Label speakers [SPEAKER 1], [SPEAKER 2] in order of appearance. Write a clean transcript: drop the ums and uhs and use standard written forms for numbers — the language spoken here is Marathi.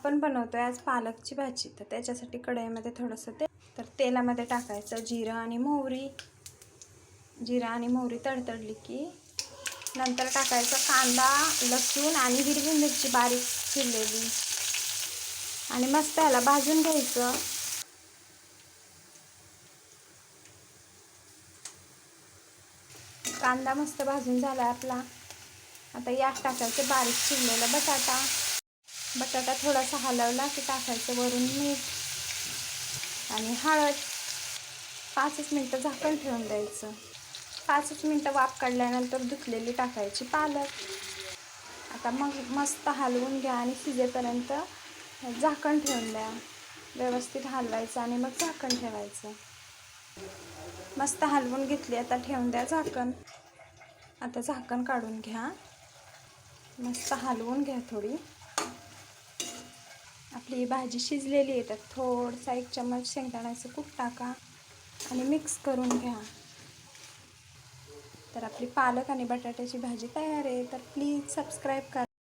[SPEAKER 1] आपण बनवतोय आज पालकची भाजी, तर त्याच्यासाठी कढईमध्ये थोडंसं तेलामध्ये टाकायचं जिरं आणि मोहरी तडतडली की नंतर टाकायचं कांदा, लसूण आणि हिरवी मिरची बारीक चिरलेली आणि मस्त त्याला भाजून घ्यायचं. कांदा मस्त भाजून झाला आपला. आता यात टाकायचं बारीक चिरलेला बटाटा थोडासा हलवला की टाकायचं वरून मीठ आणि हळद. 5 मिनटं झाकण ठेवून द्यायचं. 5 मिनटं वाफ काढल्यानंतर धुतलेली टाकायची पालक. आता मग मस्त हलवून घ्या आणि शिजेपर्यंत झाकण ठेवून द्या. व्यवस्थित हलवायचं आणि मग झाकण ठेवायचं. मस्त हलवून घेतली, आता ठेवून द्या झाकण. आता झाकण काढून घ्या, मस्त हलवून घ्या थोडी. आपली भाजी शिजलेली आहे, तर थोडासा 1 चम्मच शेंगदाण्याचं कूट टाका आणि मिक्स करून घ्या. तर आपली पालक आणि बटाट्याची भाजी तयार आहे. तर प्लीज सबस्क्राईब करा.